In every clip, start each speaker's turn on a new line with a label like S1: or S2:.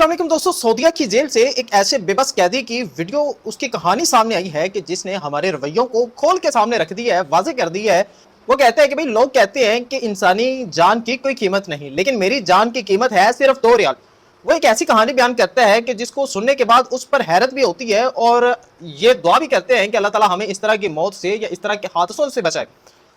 S1: अस्सलामुअलैकुम दोस्तों, सऊदीया की जेल से एक ऐसे बेबस कैदी की वीडियो उसकी कहानी सामने आई है कि जिसने हमारे रवैयों को खोल के सामने रख दिया है, वाज़ेह कर दिया है। वो कहता है कि भाई लोग कहते हैं कि इंसानी जान की कोई कीमत नहीं, लेकिन मेरी जान की कीमत है सिर्फ 2 रियाल। वो एक ऐसी कहानी बयान करता है कि जिसको सुनने के बाद उस पर हैरत भी होती है और ये दुआ भी करते हैं कि अल्लाह ताला हमें इस तरह की मौत से या इस तरह के हादसों से बचाए।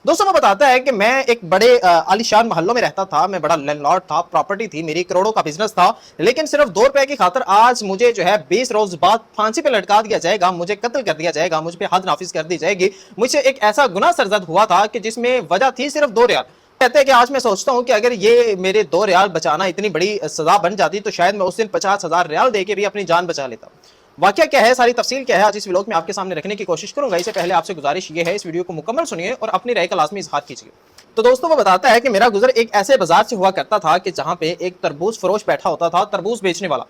S1: दोस्तों, वो बताता है कि मैं एक बड़े आलीशान मोहल्लों में रहता था, मैं बड़ा लैंडलॉर्ड था, प्रॉपर्टी थी मेरी, करोड़ों का बिजनेस था, लेकिन सिर्फ 2 रुपए की खातिर आज मुझे जो है 20 रोज बाद फांसी पे लटका दिया जाएगा, मुझे कत्ल कर दिया जाएगा, मुझ पे हद नाफिज कर दी जाएगी। मुझसे एक ऐसा गुनाह सरजद हुआ था कि जिसमें वजह थी सिर्फ 2 रियाल। कहते हैं कि आज मैं सोचता हूं कि अगर ये मेरे 2 रियाल बचाना इतनी बड़ी सजा बन जाती तो शायद मैं उस दिन 50,000 रियाल देके भी अपनी जान बचा लेता। वाकया क्या है, सारी तफसील क्या है, आज इस व्लॉग में आपके सामने रखने की कोशिश करूंगा। इससे पहले आपसे गुजारिश ये है, इस वीडियो को मुकम्मल सुनिए और अपनी राय का लाजमी इजहार कीजिए। तो दोस्तों, वो बताता है कि मेरा गुजर एक ऐसे बाजार से हुआ करता था कि जहां पे एक तरबूज फरोश बैठा होता था, तरबूज बेचने वाला,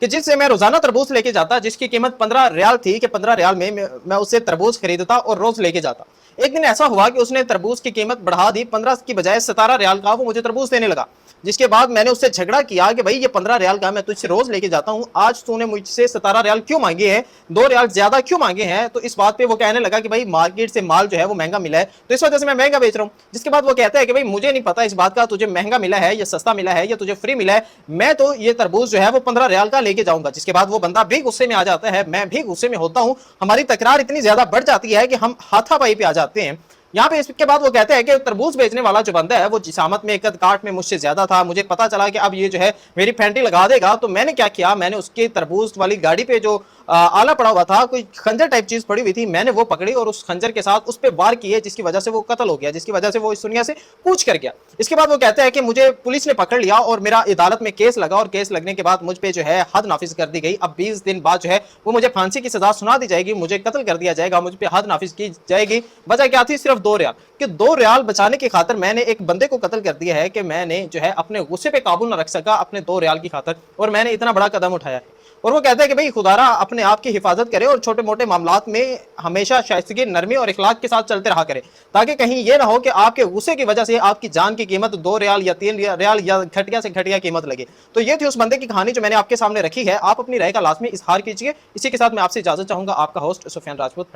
S1: कि जिससे मैं रोजाना तरबूज लेके जाता, जिसकी कीमत 15 रियाल थी कि 15 रियाल में मैं उससे तरबूज खरीदता और रोज लेके जाता। एक दिन ऐसा हुआ कि उसने तरबूज की कीमत बढ़ा दी, 15 की बजाय 17 रियाल का वो मुझे तरबूज देने लगा। जिसके बाद मैंने उससे झगड़ा किया कि भाई ये 15 रियाल का मैं तुझसे रोज लेके जाता हूँ, आज तूने मुझसे 17 रियाल क्यों मांगे हैं, 2 रियाल ज्यादा क्यों मांगे हैं। तो इस बात पे वो कहने लगा कि भाई मार्केट से माल जो है वो महंगा मिला है, तो इस वजह से मैं महंगा बेच रहा हूँ। जिसके बाद वो कहता है कि भाई मुझे नहीं पता इस बात का, तुझे महंगा मिला है या सस्ता मिला है या तुझे फ्री मिला है, मैं तो ये तरबूज जो है वो 15 रियाल का लेके जाऊंगा। जिसके बाद वो बंदा भी गुस्से में आ जाता है, मैं भी गुस्से में होता हूँ, हमारी तकरार इतनी ज्यादा बढ़ जाती है कि हम हाथापाई पे आ जाते हैं। यहाँ पे इसके बाद वो कहते हैं कि तरबूज बेचने वाला जो बंदा है वो जिसामत में कद काट में मुझसे ज्यादा था। मुझे पता चला कि अब ये जो है मेरी फेंटी लगा देगा, तो मैंने क्या किया, मैंने उसके तरबूज वाली गाड़ी पे जो आला पड़ा हुआ था, कोई खंजर टाइप चीज पड़ी हुई थी, मैंने वो पकड़ी और उस खंजर के साथ उस पर वार किए, जिसकी वजह से वो कत्ल हो गया, जिसकी वजह से वो इस दुनिया से कूच कर गया। इसके बाद वो कहते हैं कि मुझे पुलिस ने पकड़ लिया और मेरा अदालत में केस लगा और केस लगने के बाद मुझ पे जो है हद नाफिज कर दी गई। अब 20 दिन बाद जो है वो मुझे फांसी की सजा सुना दी जाएगी, मुझे कत्ल कर दिया जाएगा, मुझ पे हद नाफिज की जाएगी। वजह क्या थी, सिर्फ 2 रियाल। कि 2 रियाल बचाने की खातिर मैंने एक बंदे को कत्ल कर दिया है कि मैंने जो है अपने गुस्से पे काबू ना रख सका अपने 2 रियाल की खातिर, और मैंने इतना बड़ा कदम उठाया है। और वो कहता है कि भाई खुदारा अपने आप की हिफाजत करे और छोटे मोटे मामलात में हमेशा शाइस्तगी, नरमी और इखलाक के साथ चलते रहा करे, ताकि कहीं ये ना हो कि आपके गुस्से की वजह से आपकी जान की कीमत 2 रियाल या 3 रियाल या घटिया से घटिया कीमत लगे। तो ये थी उस बंदे की कहानी जो मैंने आपके सामने रखी है। आप अपनी राय का लाजमी इजहार कीजिए। इसी के साथ मैं आपसे इजाजत चाहूंगा। आपका होस्ट सुफियान राजपूत।